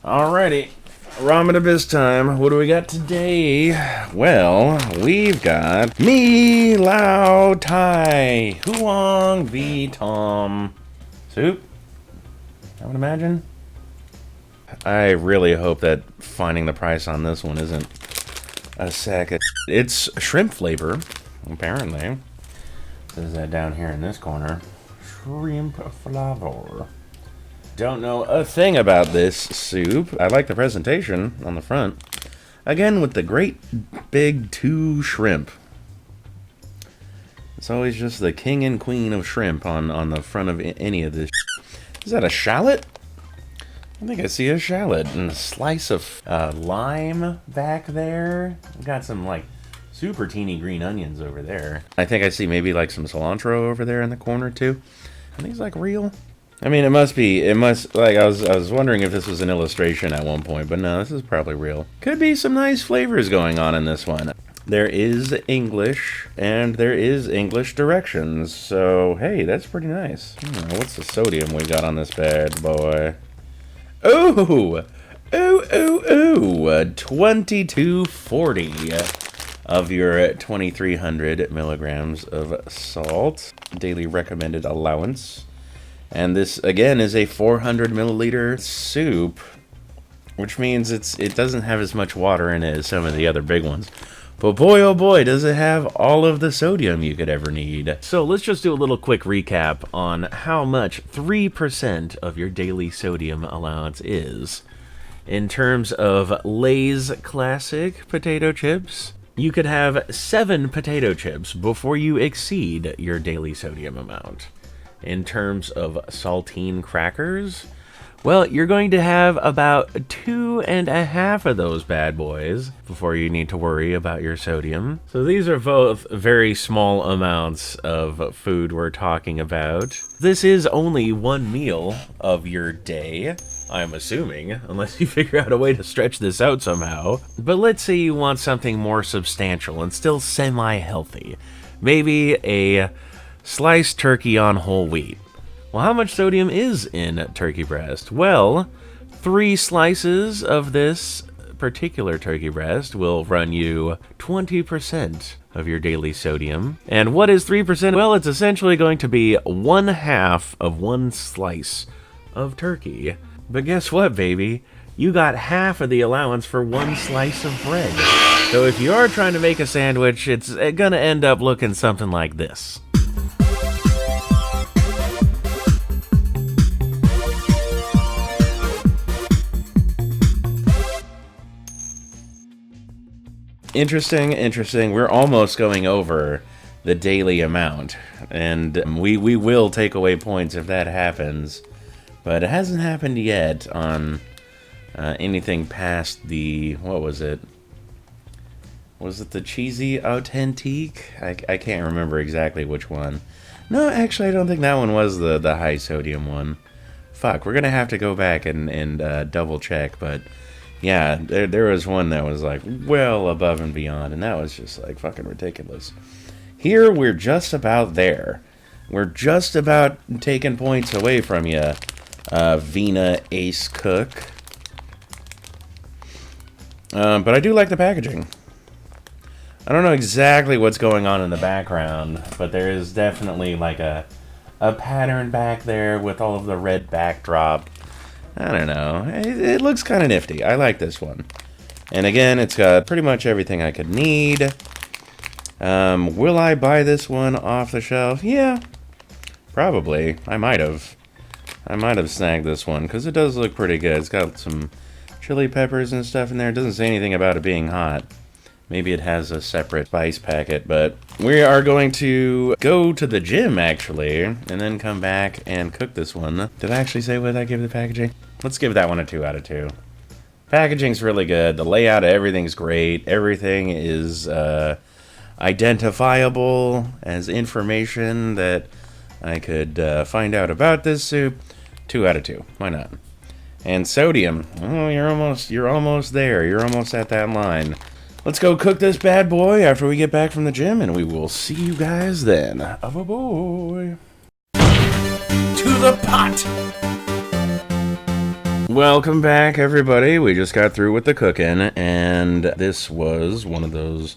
Alrighty, ramen abyss time. What do we got today? Well, we've got me lao tai huong v tom soup. I would imagine. I really hope that finding the price on this one isn't a sack of. It's shrimp flavor, apparently. It says that down here in this corner. Shrimp flavor. Don't know a thing about this soup. I like the presentation on the front. Again, with the great big 2 shrimp. It's always just the king and queen of shrimp on the front of any of this. Is that a shallot? I think I see a shallot and a slice of lime back there. We've got some like super teeny green onions over there. I think I see maybe like some cilantro over there in the corner too. Are these like real? I mean, it must, like, I was wondering if this was an illustration at one point, but no, this is probably real. Could be some nice flavors going on in this one. There is English, and there is English directions, so, hey, that's pretty nice. What's the sodium we got on this bad boy? Ooh! 2240 of your 2,300 milligrams of salt. Daily recommended allowance. And this, again, is a 400 milliliter soup, which means it doesn't have as much water in it as some of the other big ones. But boy, oh boy, does it have all of the sodium you could ever need. So let's just do a little quick recap on how much 3% of your daily sodium allowance is. In terms of Lay's classic potato chips, you could have 7 potato chips before you exceed your daily sodium amount. In terms of saltine crackers, well, you're going to have about 2.5 of those bad boys before you need to worry about your sodium. So these are both very small amounts of food we're talking about. This is only one meal of your day, I'm assuming, unless you figure out a way to stretch this out somehow. But let's say you want something more substantial and still semi-healthy. Maybe a sliced turkey on whole wheat. Well, how much sodium is in turkey breast? Well, 3 slices of this particular turkey breast will run you 20% of your daily sodium. And what is 3%? Well, it's essentially going to be 1/2 of 1 slice of turkey. But guess what, baby? You got half of the allowance for 1 slice of bread. So if you are trying to make a sandwich, it's gonna end up looking something like this. Interesting. We're almost going over the daily amount, and we will take away points if that happens, but it hasn't happened yet on anything past the, what was it? Was it the cheesy authentique? I can't remember exactly which one. No, actually, I don't think that one was the high sodium one. Fuck, we're gonna have to go back and double check, but yeah, there was one that was like well above and beyond, and that was just like fucking ridiculous. Here, we're just about there. We're just about taking points away from you, Vina Ace Cook. But I do like the packaging. I don't know exactly what's going on in the background, but there is definitely like a pattern back there with all of the red backdrop. I don't know. It looks kind of nifty. I like this one. And again, it's got pretty much everything I could need. Will I buy this one off the shelf? Yeah, probably. I might have snagged this one because it does look pretty good. It's got some chili peppers and stuff in there. It doesn't say anything about it being hot. Maybe it has a separate spice packet, but we are going to go to the gym, actually, and then come back and cook this one. Did I actually say what I give the packaging? Let's give that one a 2 out of 2. Packaging's really good. The layout of everything's great. Everything is identifiable as information that I could find out about this soup. 2 out of 2. Why not? And sodium. Oh, you're almost there. You're almost at that line. Let's go cook this bad boy after we get back from the gym, and we will see you guys then. Of a boy. To the pot! Welcome back, everybody. We just got through with the cooking, and this was one of those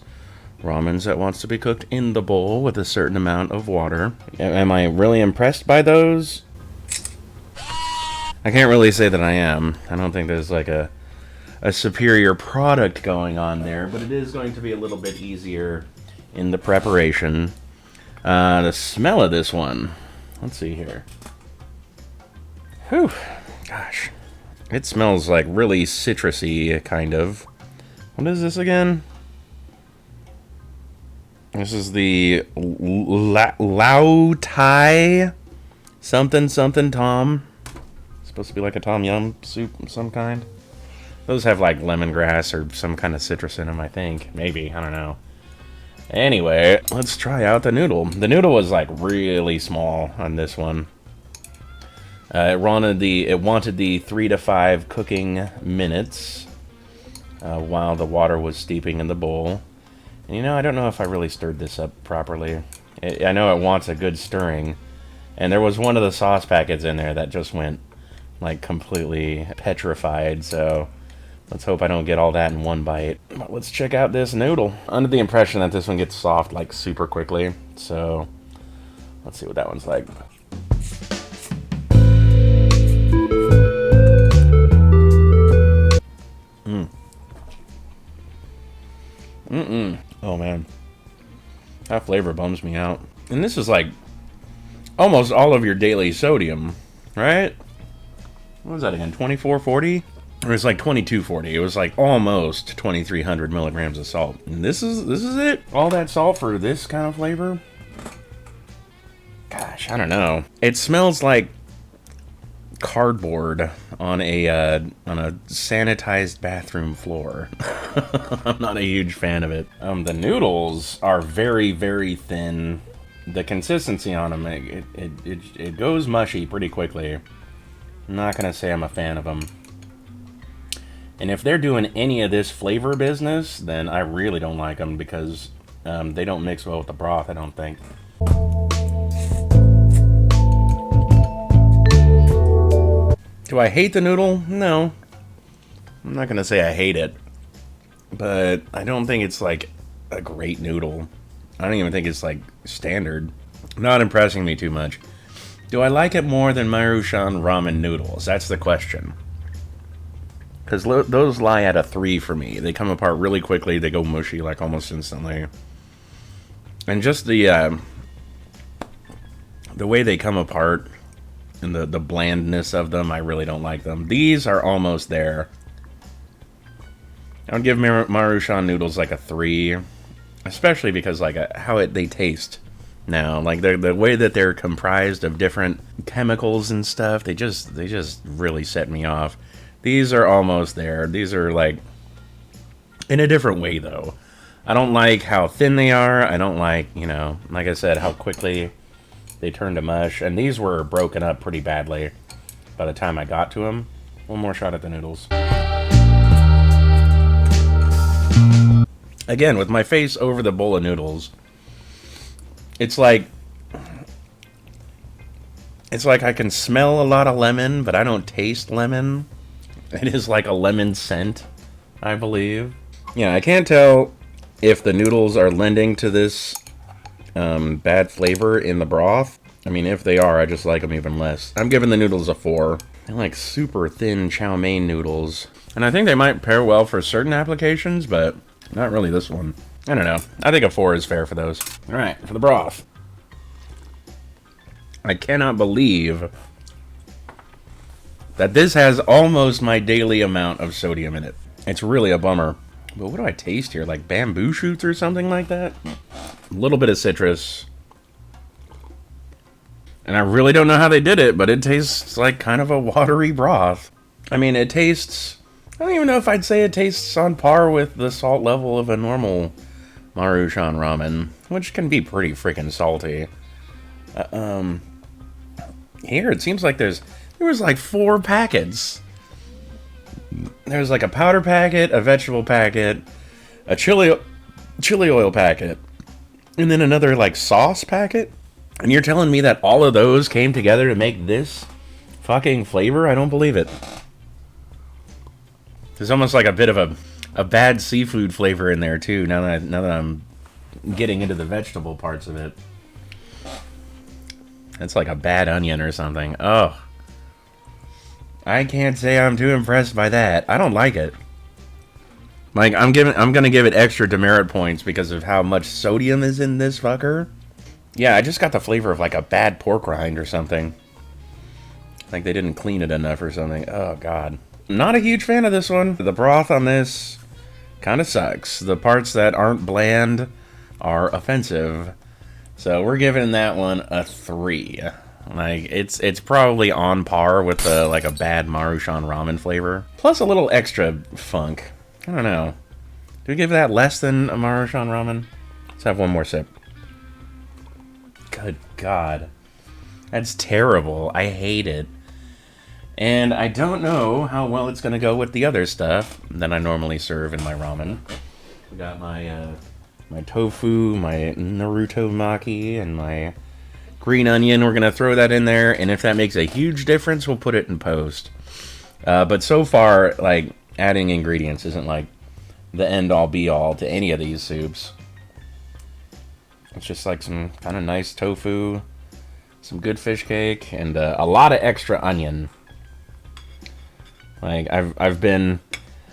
ramens that wants to be cooked in the bowl with a certain amount of water. Am I really impressed by those? I can't really say that I am. I don't think there's like a superior product going on there, but it is going to be a little bit easier in the preparation. The smell of this one. Let's see here. Whew. Gosh. It smells like really citrusy, kind of. What is this again? This is the Lao Thai something something Tom. It's supposed to be like a Tom Yum soup of some kind. Those have like lemongrass or some kind of citrus in them, I think. Maybe, I don't know. Anyway, let's try out the noodle. The noodle was like really small on this one. It wanted the 3 to 5 cooking minutes while the water was steeping in the bowl. And you know, I don't know if I really stirred this up properly. I know it wants a good stirring. And there was one of the sauce packets in there that just went like completely petrified. So let's hope I don't get all that in one bite. But let's check out this noodle. Under the impression that this one gets soft like super quickly. So let's see what that one's like. Oh man, that flavor bums me out. And this is like almost all of your daily sodium, right? What was that again? 2440? Or it's like 2240. It was like almost 2300 milligrams of salt. And this is it? All that salt for this kind of flavor? Gosh, I don't know. It smells like cardboard on a sanitized bathroom floor. I'm not a huge fan of it. The noodles are very, very thin. The consistency on them, it goes mushy pretty quickly. I'm not gonna say I'm a fan of them. And if they're doing any of this flavor business, then I really don't like them because they don't mix well with the broth, I don't think. Do I hate the noodle? No. I'm not gonna say I hate it. But I don't think it's like a great noodle. I don't even think it's like standard. Not impressing me too much. Do I like it more than Maruchan ramen noodles? That's the question. Because those lie at a 3 for me. They come apart really quickly. They go mushy like almost instantly. And just the way they come apart and the blandness of them, I really don't like them. These are almost there. I would give Maruchan noodles like a 3, especially because like how they taste now. Like the way that they're comprised of different chemicals and stuff, they just really set me off. These are almost there. These are like in a different way though. I don't like how thin they are. I don't like, you know, like I said, how quickly they turn to mush. And these were broken up pretty badly by the time I got to them. One more shot at the noodles. Again, with my face over the bowl of noodles, it's like I can smell a lot of lemon, but I don't taste lemon. It is like a lemon scent, I believe. Yeah, I can't tell if the noodles are lending to this bad flavor in the broth. I mean, if they are, I just like them even less. I'm giving the noodles a 4. They're like super thin chow mein noodles. And I think they might pair well for certain applications, but not really this one. I don't know. I think a 4 is fair for those. Alright, for the broth. I cannot believe that this has almost my daily amount of sodium in it. It's really a bummer. But what do I taste here? Like bamboo shoots or something like that? A little bit of citrus. And I really don't know how they did it, but it tastes like kind of a watery broth. I mean, it tastes... I don't even know if I'd say it tastes on par with the salt level of a normal Maruchan ramen, which can be pretty freaking salty. Here, it seems like there was like 4 packets. There's like a powder packet, a vegetable packet, a chili oil packet, and then another like sauce packet. And you're telling me that all of those came together to make this fucking flavor? I don't believe it. There's almost like a bit of a bad seafood flavor in there too. Now that I'm getting into the vegetable parts of it, it's like a bad onion or something. Oh, I can't say I'm too impressed by that. I don't like it. Like I'm gonna give it extra demerit points because of how much sodium is in this fucker. Yeah, I just got the flavor of like a bad pork rind or something. Like they didn't clean it enough or something. Oh god. Not a huge fan of this one. The broth on this kind of sucks. The parts that aren't bland are offensive. So we're giving that one a 3. Like it's probably on par with like a bad Maruchan ramen flavor. Plus a little extra funk. I don't know. Do we give that less than a Maruchan ramen? Let's have one more sip. Good God. That's terrible. I hate it. And I don't know how well it's going to go with the other stuff that I normally serve in my ramen. We got my my tofu, my Naruto maki, and my green onion. We're going to throw that in there, and if that makes a huge difference, we'll put it in post. But so far, like, adding ingredients isn't, like, the end-all, be-all to any of these soups. It's just, like, some kind of nice tofu, some good fish cake, and a lot of extra onion. Like, I've been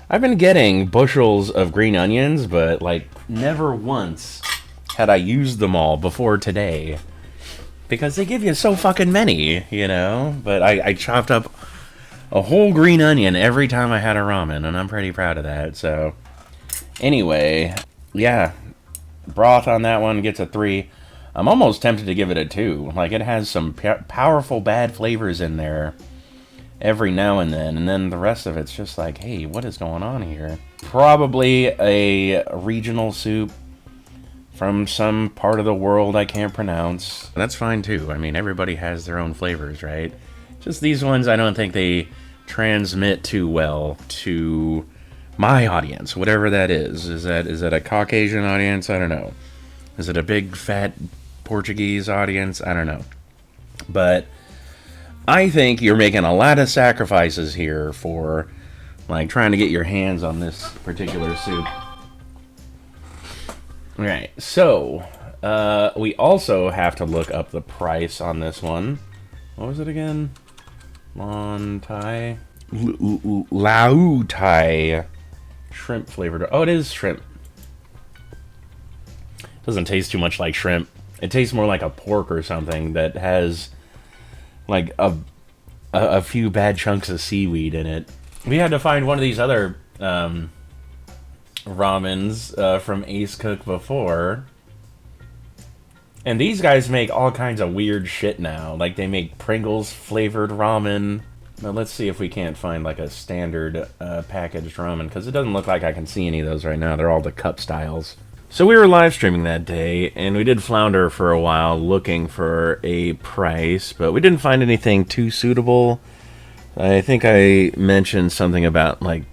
getting bushels of green onions, but, like, never once had I used them all before today. Because they give you so fucking many, you know? But I chopped up a whole green onion every time I had a ramen, and I'm pretty proud of that, so... Anyway, yeah. Broth on that one gets a 3. I'm almost tempted to give it a 2. Like, it has some powerful bad flavors in there every now and then the rest of it's just like, hey, what is going on here? Probably a regional soup from some part of the world I can't pronounce. That's fine too. I mean, everybody has their own flavors, right? Just these ones, I don't think they transmit too well to my audience, whatever that is. Is that a Caucasian audience? I don't know. Is it a big fat Portuguese audience? I don't know. But I think you're making a lot of sacrifices here for, like, trying to get your hands on this particular soup. Alright, so, we also have to look up the price on this one. What was it again? Lao Thai shrimp flavored. Oh, it is shrimp. Doesn't taste too much like shrimp. It tastes more like a pork or something that has like a few bad chunks of seaweed in it. We had to find one of these other ramens from Ace Cook before. And these guys make all kinds of weird shit now. Like, they make Pringles flavored ramen. Now, let's see if we can't find, like, a standard packaged ramen, because it doesn't look like I can see any of those right now. They're all the cup styles. So we were live streaming that day, and we did flounder for a while looking for a price, but we didn't find anything too suitable. I think I mentioned something about, like,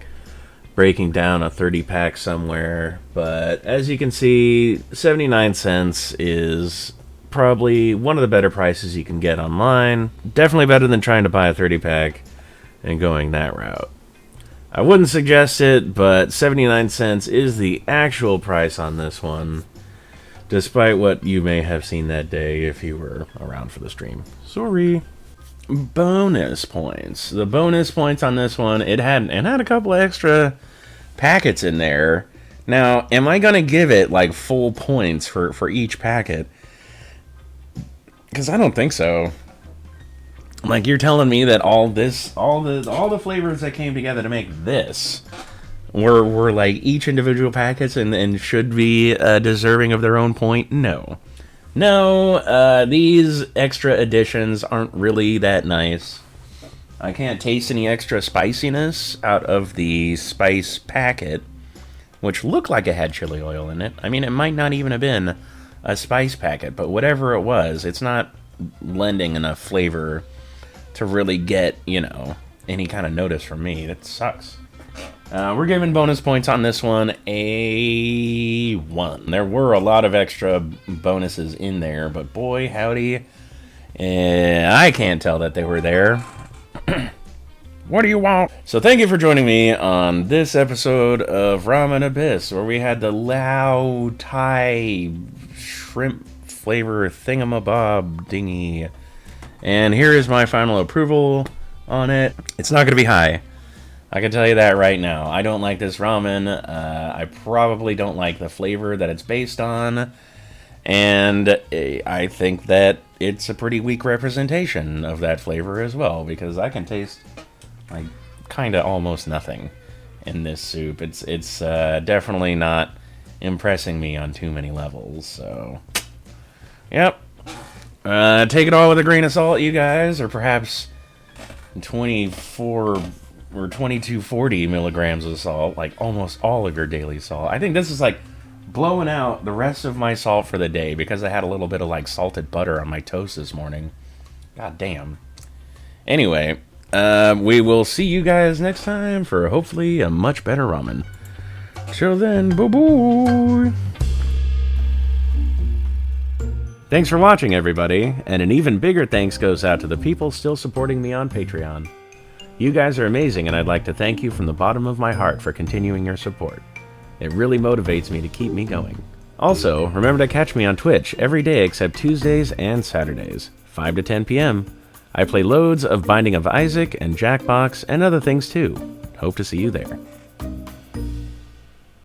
breaking down a 30-pack somewhere, but as you can see, 79 cents is probably one of the better prices you can get online. Definitely better than trying to buy a 30-pack and going that route. I wouldn't suggest it, but 79 cents is the actual price on this one, despite what you may have seen that day if you were around for the stream. Sorry. Bonus points. The bonus points on this one, it had a couple extra packets in there. Now, am I gonna give it like full points for each packet? Because I don't think so. Like, you're telling me that all the flavors that came together to make this were like each individual packets and should be deserving of their own point? No. No, these extra additions aren't really that nice. I can't taste any extra spiciness out of the spice packet, which looked like it had chili oil in it. I mean, it might not even have been a spice packet, but whatever it was, it's not lending enough flavor to really get, you know, any kind of notice from me. That sucks. We're giving bonus points on this one a 1. There were a lot of extra bonuses in there, but boy, howdy, I can't tell that they were there. What do you want? So thank you for joining me on this episode of Ramen Abyss, where we had the Lao Thai shrimp flavor thingamabob dingy. And here is my final approval on it. It's not going to be high. I can tell you that right now. I don't like this ramen. I probably don't like the flavor that it's based on. And I think that it's a pretty weak representation of that flavor as well, because I can taste like kind of almost nothing in this soup. It's definitely not impressing me on too many levels. So, yep. Take it all with a grain of salt, you guys, or perhaps 24 or 2240 milligrams of salt, like almost all of your daily salt. I think this is like blowing out the rest of my salt for the day because I had a little bit of like salted butter on my toast this morning. God damn. Anyway, we will see you guys next time for hopefully a much better ramen. Till then, bye-bye. Thanks for watching, everybody, and an even bigger thanks goes out to the people still supporting me on Patreon. You guys are amazing, and I'd like to thank you from the bottom of my heart for continuing your support. It really motivates me to keep me going. Also, remember to catch me on Twitch every day except Tuesdays and Saturdays, 5 to 10 p.m. I play loads of Binding of Isaac and Jackbox and other things too. Hope to see you there.